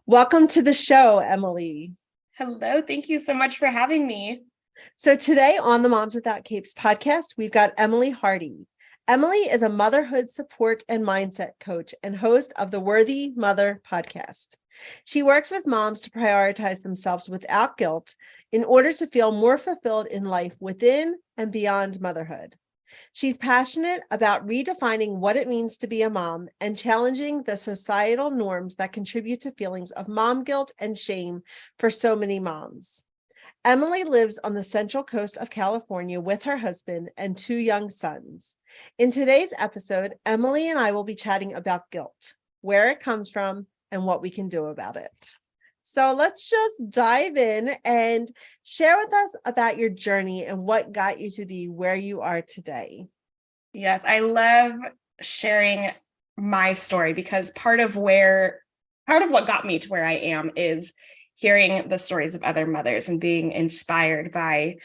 Welcome to the show, Emily. Hello, thank you so much for having me. So today on the Moms Without Capes podcast, we've got Emily Hardy. Emily is a motherhood support and mindset coach and host of the Worthy Mother podcast. She works with moms to prioritize themselves without guilt in order to feel more fulfilled in life within and beyond motherhood. She's passionate about redefining what it means to be a mom and challenging the societal norms that contribute to feelings of mom guilt and shame for so many moms. Emily lives on the Central Coast of California with her husband and two young sons. In today's episode, Emily and I will be chatting about guilt, where it comes from, and what we can do about it. So let's just dive in and share with us about your journey and what got you to be where you are today. Yes, I love sharing my story because part of what got me to where I am is hearing the stories of other mothers and being inspired by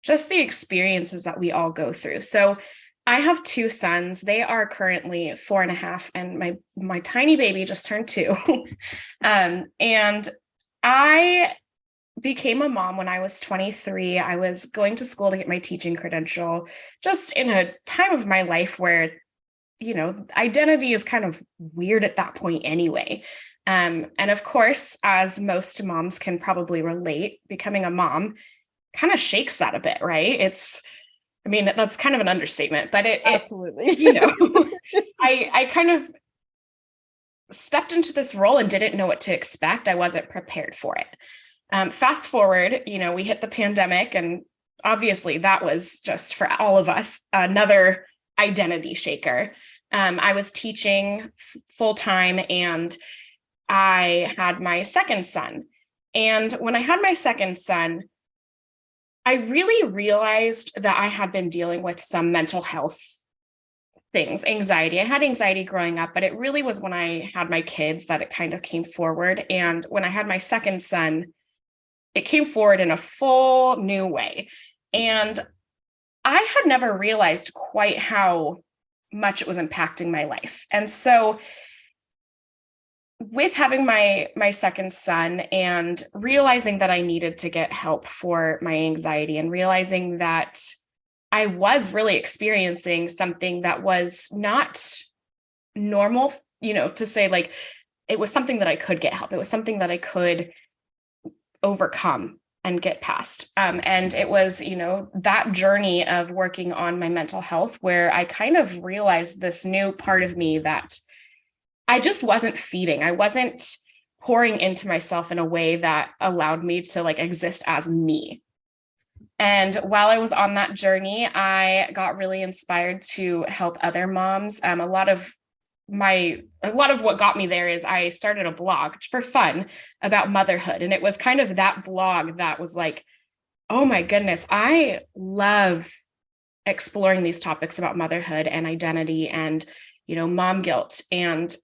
just the experiences that we all go through. So I have two sons. They are currently 4.5, and my tiny baby just turned 2. And I became a mom when I was 23. I was going to school to get my teaching credential, just in a time of my life where, identity is kind of weird at that point anyway. And of course, as most moms can probably relate, becoming a mom kind of shakes that a bit, right? That's kind of an understatement, but Absolutely. I kind of stepped into this role and didn't know what to expect. I wasn't prepared for it. Fast forward, we hit the pandemic, and obviously that was just for all of us, another identity shaker. I was teaching full time, and I had my second son. And when I had my second son, I really realized that I had been dealing with some mental health things, anxiety. I had anxiety growing up, but it really was when I had my kids that it kind of came forward. And when I had my second son, it came forward in a full new way. And I had never realized quite how much it was impacting my life. And so with having my second son and realizing that I needed to get help for my anxiety, and realizing that I was really experiencing something that was not normal, to say, like, it was something that I could get help. It was something that I could overcome and get past. And it was, that journey of working on my mental health where I kind of realized this new part of me that I just wasn't feeding. I wasn't pouring into myself in a way that allowed me to exist as me. And while I was on that journey, I got really inspired to help other moms. A lot of what got me there is I started a blog for fun about motherhood. And it was kind of that blog that was like, oh my goodness, I love exploring these topics about motherhood and identity and, mom guilt. And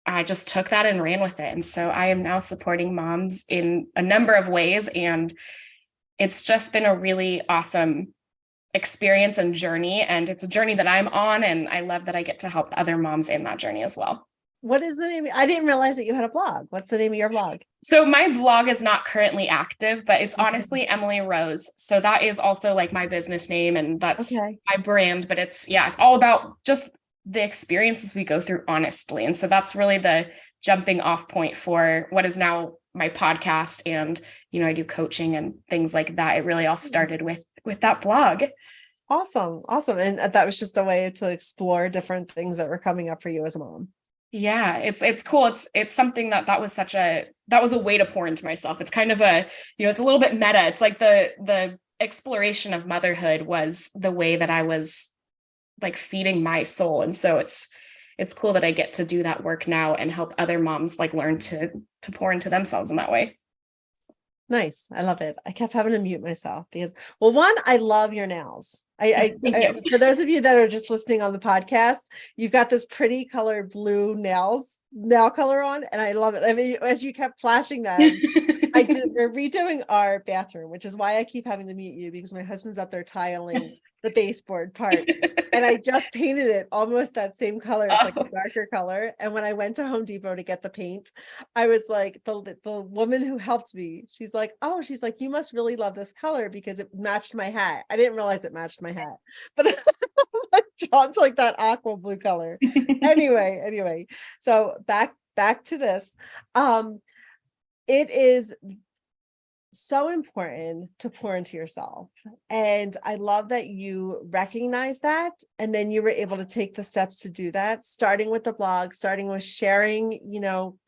I just took that and ran with it. And so I am now supporting moms in a number of ways. And it's just been a really awesome experience and journey. And it's a journey that I'm on. And I love that I get to help other moms in that journey as well. What is the name? I didn't realize that you had a blog. What's the name of your blog? So my blog is not currently active, but it's honestly Emily Rose. So that is also my business name, and that's my brand. But it's all about just the experiences we go through, honestly. And so that's really the jumping off point for what is now my podcast. And, I do coaching and things like that. It really all started with that blog. Awesome. And that was just a way to explore different things that were coming up for you as a mom. Yeah, it's cool. It's something that was a way to pour into myself. It's kind of it's a little bit meta. It's like the exploration of motherhood was the way that I was feeding my soul. And so it's cool that I get to do that work now and help other moms learn to pour into themselves in that way. Nice. I love it. I kept having to mute myself because, well, one, I love your nails. Thank you. For those of you that are just listening on the podcast, you've got this pretty colored blue nail color on, and I love it. I mean, as you kept flashing them, we're redoing our bathroom, which is why I keep having to mute you, because my husband's up there tiling the baseboard part. And I just painted it almost that same color. It's like a darker color. And when I went to Home Depot to get the paint, I was like, the woman who helped me, she's like, you must really love this color because it matched my hat. I didn't realize it matched my hat, but I dropped like that aqua blue color. Anyway, so back to this. It is so important to pour into yourself. And I love that you recognize that. And then you were able to take the steps to do that, starting with the blog, starting with sharing,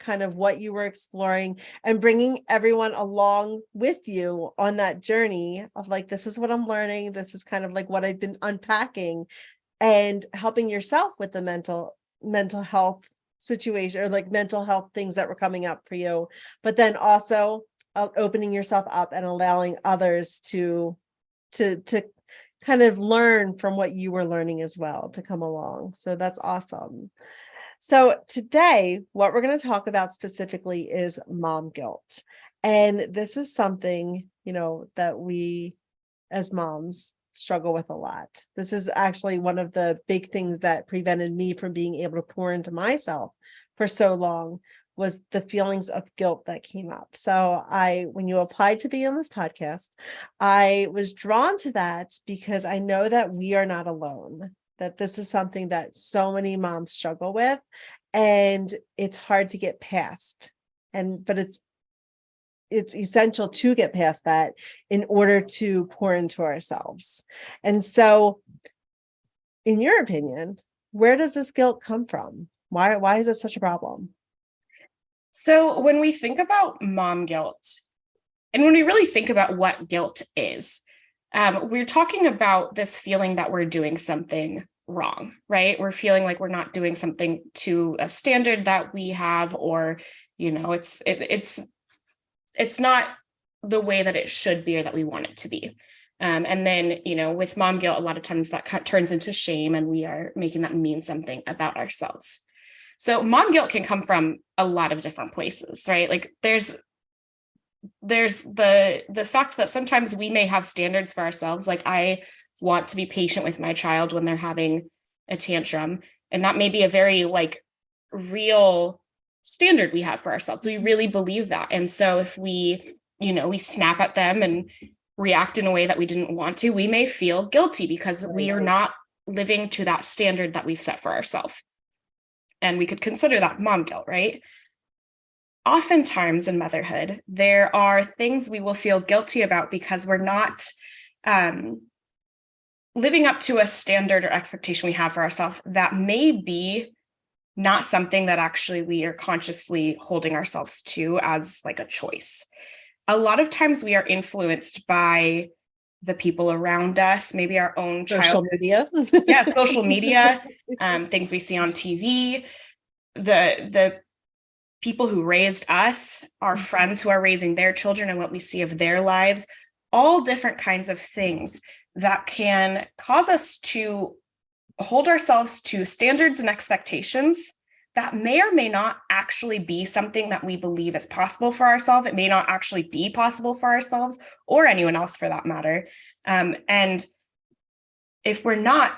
kind of what you were exploring and bringing everyone along with you on that journey of like, this is what I'm learning. This is kind of like what I've been unpacking, and helping yourself with the mental health situation, or like mental health things that were coming up for you, but then also opening yourself up and allowing others to kind of learn from what you were learning as well, to come along. So that's awesome. So today, what we're going to talk about specifically is mom guilt. And this is something, that we as moms struggle with a lot. This is actually one of the big things that prevented me from being able to pour into myself for so long, was the feelings of guilt that came up. So when you applied to be on this podcast, I was drawn to that because I know that we are not alone, that this is something that so many moms struggle with, and it's hard to get past. But it's essential to get past that in order to pour into ourselves. And so, in your opinion, where does this guilt come from? Why is it such a problem? So when we think about mom guilt, and when we really think about what guilt is, we're talking about this feeling that we're doing something wrong, right? We're feeling like we're not doing something to a standard that we have, or, it's not the way that it should be or that we want it to be. And then, with mom guilt, a lot of times that turns into shame, and we are making that mean something about ourselves. So mom guilt can come from a lot of different places, right? Like there's the fact that sometimes we may have standards for ourselves. Like, I want to be patient with my child when they're having a tantrum. And that may be a very real standard we have for ourselves. We really believe that. And so if we snap at them and react in a way that we didn't want to, we may feel guilty because we are not living to that standard that we've set for ourselves. And we could consider that mom guilt, right? Oftentimes in motherhood, there are things we will feel guilty about because we're not living up to a standard or expectation we have for ourselves that may be not something that actually we are consciously holding ourselves to as like a choice. A lot of times we are influenced by the people around us, maybe our own social media. Yeah, social media, things we see on TV, the people who raised us, our friends who are raising their children, and what we see of their lives, all different kinds of things that can cause us to hold ourselves to standards and expectations that may or may not actually be something that we believe is possible for ourselves. It may not actually be possible for ourselves or anyone else for that matter. And if we're not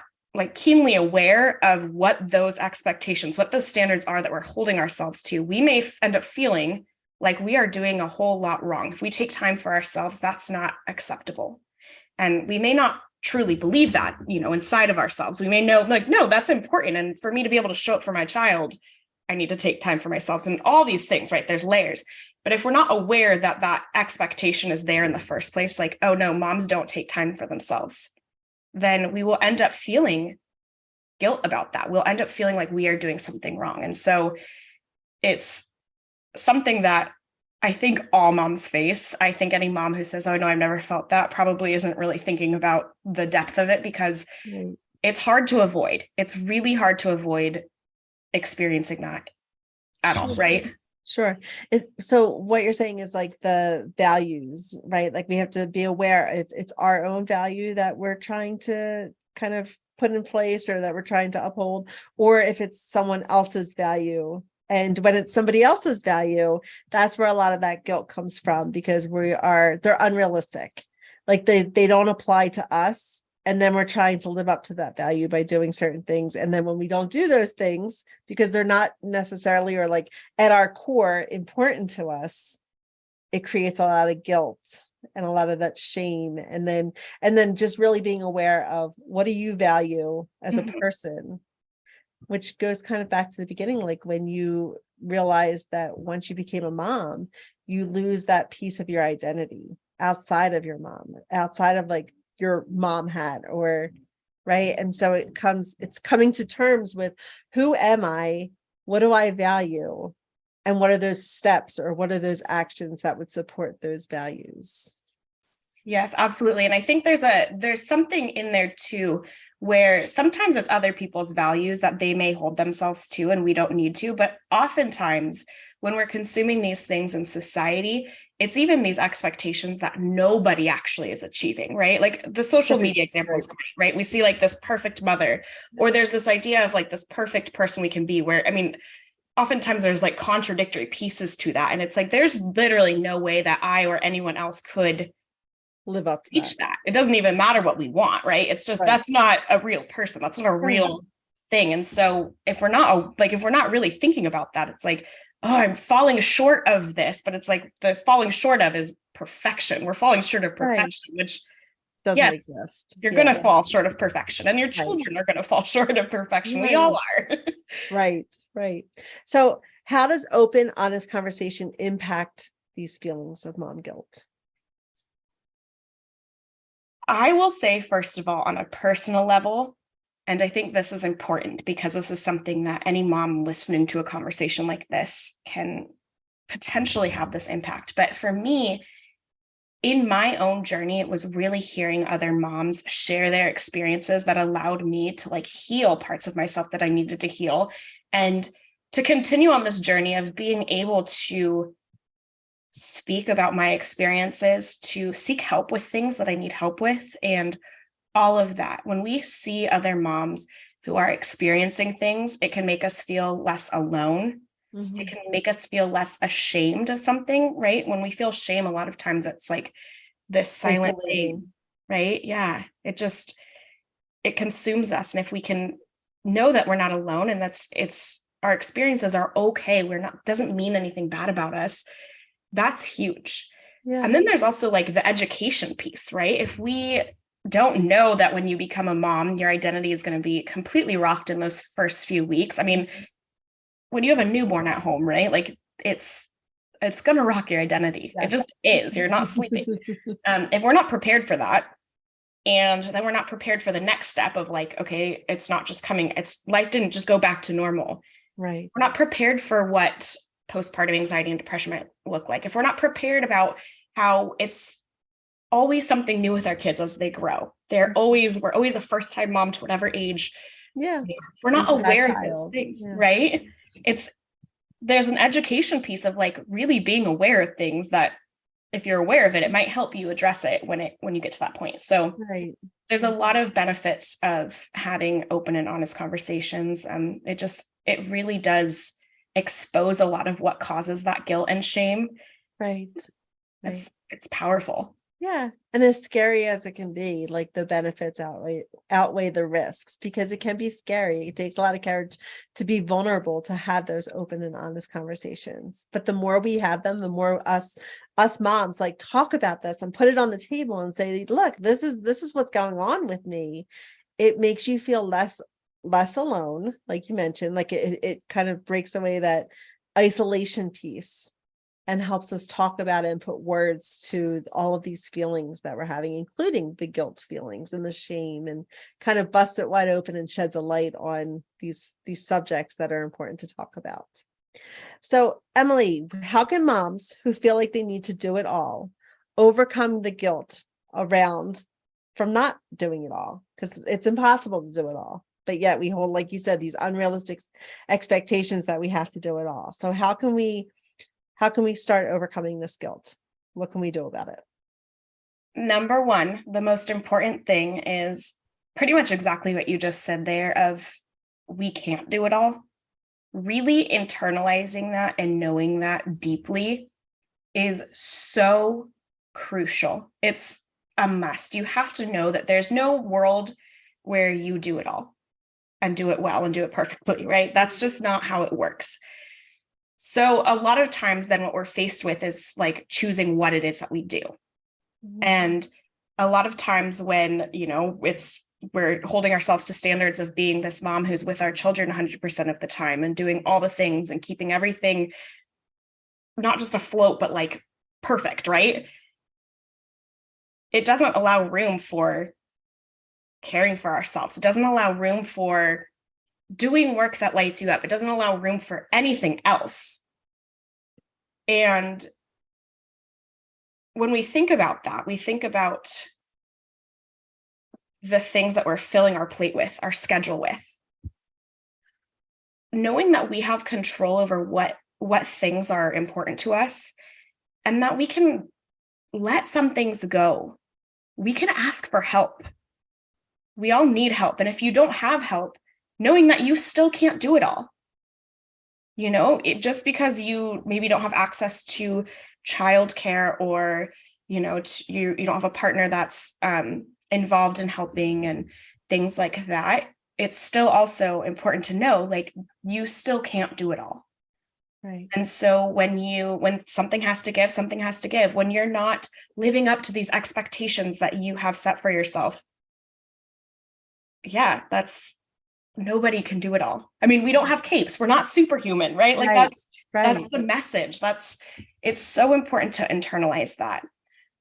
keenly aware of what those expectations, what those standards are that we're holding ourselves to, we may end up feeling like we are doing a whole lot wrong. If we take time for ourselves, that's not acceptable. And we may not truly believe that, inside of ourselves. We may know, no, that's important. And for me to be able to show up for my child, I need to take time for myself, and all these things, right? There's layers. But if we're not aware that that expectation is there in the first place, like, oh no, moms don't take time for themselves, then we will end up feeling guilt about that. We'll end up feeling like we are doing something wrong. And so it's something that I think all moms face. I think any mom who says, oh no, I've never felt that, probably isn't really thinking about the depth of it, because it's hard to avoid. It's really hard to avoid experiencing that at all, right? Sure. So what you're saying is like the values, right? Like we have to be aware if it's our own value that we're trying to kind of put in place or that we're trying to uphold, or if it's someone else's value. And when it's somebody else's value, that's where a lot of that guilt comes from, because they're unrealistic. Like they don't apply to us. And then we're trying to live up to that value by doing certain things. And then when we don't do those things, because they're not necessarily or like at our core important to us, it creates a lot of guilt and a lot of that shame. And then just really being aware of, what do you value as a person, which goes kind of back to the beginning, like when you realize that once you became a mom, you lose that piece of your identity outside of your mom, outside of like your mom hat, or right. And so it's coming to terms with, who am I? What do I value? And what are those steps, or what are those actions that would support those values? Yes, absolutely. And I think there's something in there too, where sometimes it's other people's values that they may hold themselves to and we don't need to. But oftentimes when we're consuming these things in society, it's even these expectations that nobody actually is achieving, right? Like the social media example is great, right? We see like this perfect mother, or there's this idea of like this perfect person we can be, where, I mean, oftentimes there's like contradictory pieces to that. And it's like, there's literally no way that I or anyone else could live up to reach that. It doesn't even matter what we want, right? It's just, that's not a real person. That's not a real thing. And so if we're not really thinking about that, it's like, oh, I'm falling short of this, but it's like the falling short of is perfection. We're falling short of perfection, which doesn't exist. You're going to fall short of perfection, and your children are going to fall short of perfection. We all are. Right. So how does open, honest conversation impact these feelings of mom guilt? I will say, first of all, on a personal level, and I think this is important because this is something that any mom listening to a conversation like this can potentially have this impact. But for me, in my own journey, it was really hearing other moms share their experiences that allowed me to like heal parts of myself that I needed to heal, and to continue on this journey of being able to speak about my experiences, to seek help with things that I need help with, and all of that. When we see other moms who are experiencing things, it can make us feel less alone. It can make us feel less ashamed of something, right? When we feel shame, a lot of times it's like this silent thing, right? Yeah. It consumes us. And if we can know that we're not alone, and our experiences are okay, doesn't mean anything bad about us, that's huge. Yeah. And then there's also like the education piece, right? If we don't know that when you become a mom, your identity is going to be completely rocked in those first few weeks. I mean, when you have a newborn at home, right? Like it's going to rock your identity. Yeah. It just is. You're not sleeping. If we're not prepared for that, and then we're not prepared for the next step of like, okay, it's not just coming. Life didn't just go back to normal. Right. We're not prepared for what postpartum anxiety and depression might look like. If we're not prepared about how it's always something new with our kids as they grow, we're always a first time mom to whatever age. Yeah. We're not aware of those things, right? There's an education piece of like really being aware of things that if you're aware of it, it might help you address it when you get to that point. So there's a lot of benefits of having open and honest conversations. It really does expose a lot of what causes that guilt and shame. Right. It's powerful. Yeah. And as scary as it can be, like the benefits outweigh the risks, because it can be scary. It takes a lot of courage to be vulnerable, to have those open and honest conversations. But the more we have them, the more us moms like talk about this and put it on the table and say, look, this is what's going on with me. It makes you feel less alone. Like you mentioned, like it kind of breaks away that isolation piece and helps us talk about it and put words to all of these feelings that we're having, including the guilt feelings and the shame, and kind of busts it wide open and sheds a light on these subjects that are important to talk about. So, Emily, how can moms who feel like they need to do it all overcome the guilt around from not doing it all? Because it's impossible to do it all, but yet we hold, like you said, these unrealistic expectations that we have to do it all. So how can we start overcoming this guilt? What can we do about it? Number one, the most important thing is pretty much exactly what you just said there of we can't do it all. Really internalizing that and knowing that deeply is so crucial. a must. You have to know that there's no world where you do it all and do it well and do it perfectly, right? That's just not how it works. So a lot of times then what we're faced with is like choosing what it is that we do. And a lot of times when, we're holding ourselves to standards of being this mom who's with our children 100% of the time and doing all the things and keeping everything not just afloat, but like perfect, right? It doesn't allow room for caring for ourselves. It doesn't allow room for doing work that lights you up. It doesn't allow room for anything else. And when we think about that, we think about the things that we're filling our plate with, our schedule with. Knowing that we have control over what things are important to us and that we can let some things go. We can ask for help. We all need help. And if you don't have help, knowing that you still can't do it all. Just because you maybe don't have access to childcare or, you don't have a partner that's involved in helping and things like that, it's still also important to know, like, you still can't do it all. Right. And so when something has to give, something has to give. When you're not living up to these expectations that you have set for yourself, nobody can do it all. I mean, we don't have capes. We're not superhuman, right? Like that's the message. It's so important to internalize that.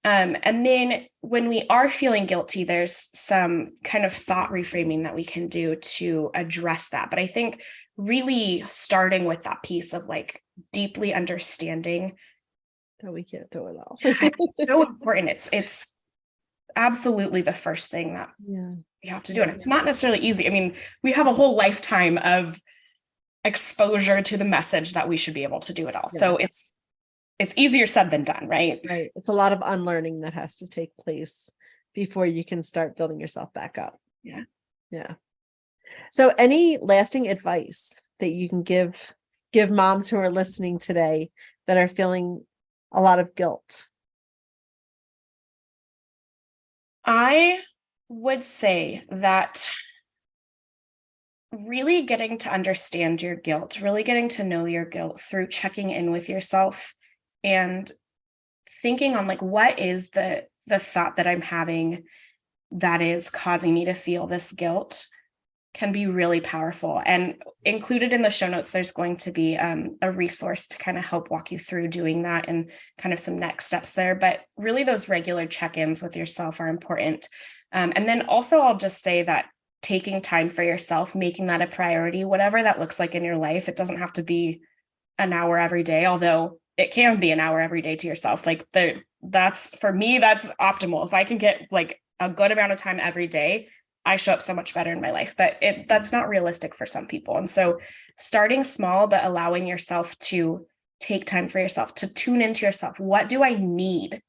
And then when we are feeling guilty, there's some kind of thought reframing that we can do to address that. But I think really starting with that piece of like deeply understanding that we can't do it all. It's so important. It's absolutely the first thing that we have to do. And it's not necessarily easy. I mean, we have a whole lifetime of exposure to the message that we should be able to do it all. Yes. So it's easier said than done, right? Right. It's a lot of unlearning that has to take place before you can start building yourself back up. Yeah. Yeah. So any lasting advice that you can give moms who are listening today that are feeling a lot of guilt? I would say that really getting to understand your guilt, really getting to know your guilt through checking in with yourself and thinking on like, what is the thought that I'm having that is causing me to feel this guilt can be really powerful. And included in the show notes, there's going to be a resource to kind of help walk you through doing that and kind of some next steps there. But really those regular check-ins with yourself are important. And then also I'll just say that taking time for yourself, making that a priority, whatever that looks like in your life, it doesn't have to be an hour every day, although it can be an hour every day to yourself. Like that's for me, that's optimal. If I can get like a good amount of time every day, I show up so much better in my life, but that's not realistic for some people. And so starting small, but allowing yourself to take time for yourself, to tune into yourself. What do I need?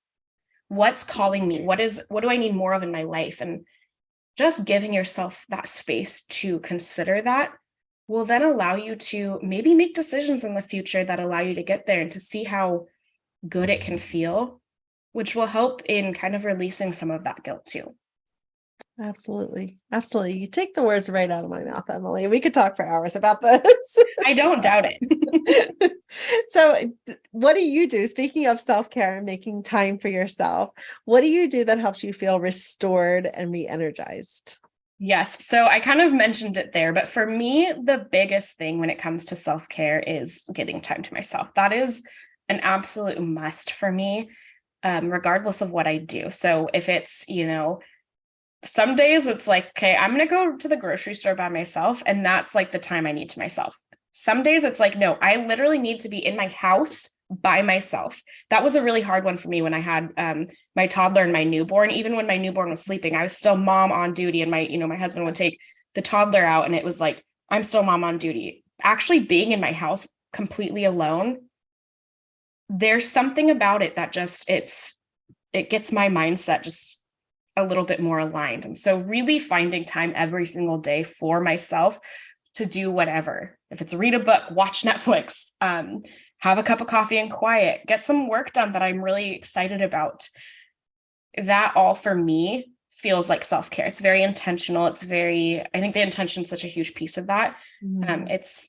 What's calling me? What do I need more of in my life? And just giving yourself that space to consider that will then allow you to maybe make decisions in the future that allow you to get there and to see how good it can feel, which will help in kind of releasing some of that guilt too. Absolutely. Absolutely. You take the words right out of my mouth, Emily. We could talk for hours about this. I don't doubt it. So what do you do? Speaking of self-care and making time for yourself, what do you do that helps you feel restored and re-energized? Yes. So I kind of mentioned it there, but for me, the biggest thing when it comes to self-care is getting time to myself. That is an absolute must for me, regardless of what I do. So if it's, some days it's like, okay, I'm going to go to the grocery store by myself. And that's like the time I need to myself. Some days it's like, no, I literally need to be in my house by myself. That was a really hard one for me when I had my toddler and my newborn. Even when my newborn was sleeping, I was still mom on duty. And my husband would take the toddler out and it was like, I'm still mom on duty. Actually being in my house completely alone, there's something about it that just, it gets my mindset just a little bit more aligned. And so really finding time every single day for myself to do whatever. If it's read a book, watch Netflix, have a cup of coffee in quiet, get some work done that I'm really excited about. that all for me feels like self-care. It's very intentional. I think the intention is such a huge piece of that. That's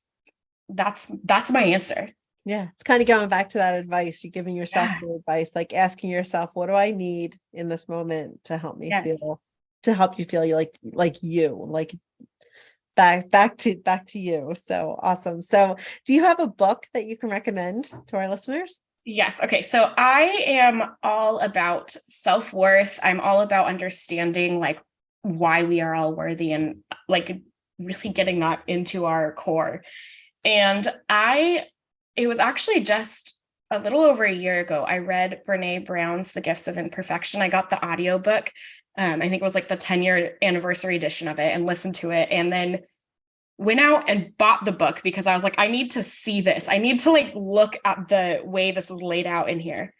my answer. Yeah, it's kind of going back to that advice. You're giving yourself the advice, like asking yourself, what do I need in this moment to help me feel, to help you feel like back to you. So awesome. So do you have a book that you can recommend to our listeners? Yes. Okay. So I am all about self-worth. I'm all about understanding like why we are all worthy and like really getting that into our core. And it was actually just a little over a year ago, I read Brene Brown's The Gifts of Imperfection. I got the audiobook. I think it was like the 10-year anniversary edition of it, and listened to it. And then went out and bought the book because I was like, I need to see this. I need to like look at the way this is laid out in here.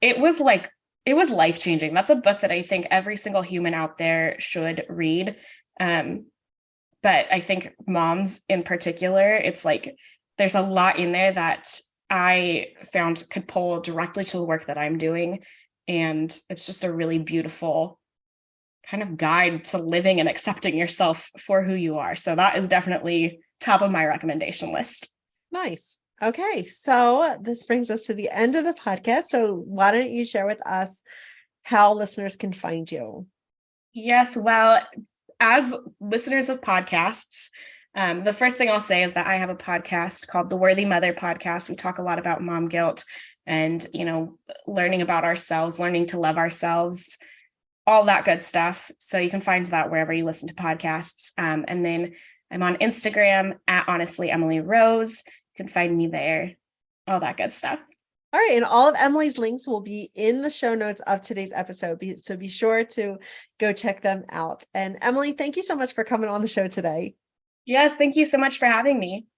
It was life-changing. That's a book that I think every single human out there should read. But I think moms in particular, it's like there's a lot in there that I found could pull directly to the work that I'm doing. And it's just a really beautiful kind of guide to living and accepting yourself for who you are. So that is definitely top of my recommendation list. Nice. Okay. So this brings us to the end of the podcast. So why don't you share with us how listeners can find you? Yes. Well, as listeners of podcasts, the first thing I'll say is that I have a podcast called the Worthy Mother Podcast. We talk a lot about mom guilt and, learning about ourselves, learning to love ourselves, all that good stuff. So you can find that wherever you listen to podcasts. And then I'm on Instagram at Honestly Emily Rose. You can find me there, all that good stuff. All right. And all of Emily's links will be in the show notes of today's episode. So be sure to go check them out. And Emily, thank you so much for coming on the show today. Yes. Thank you so much for having me.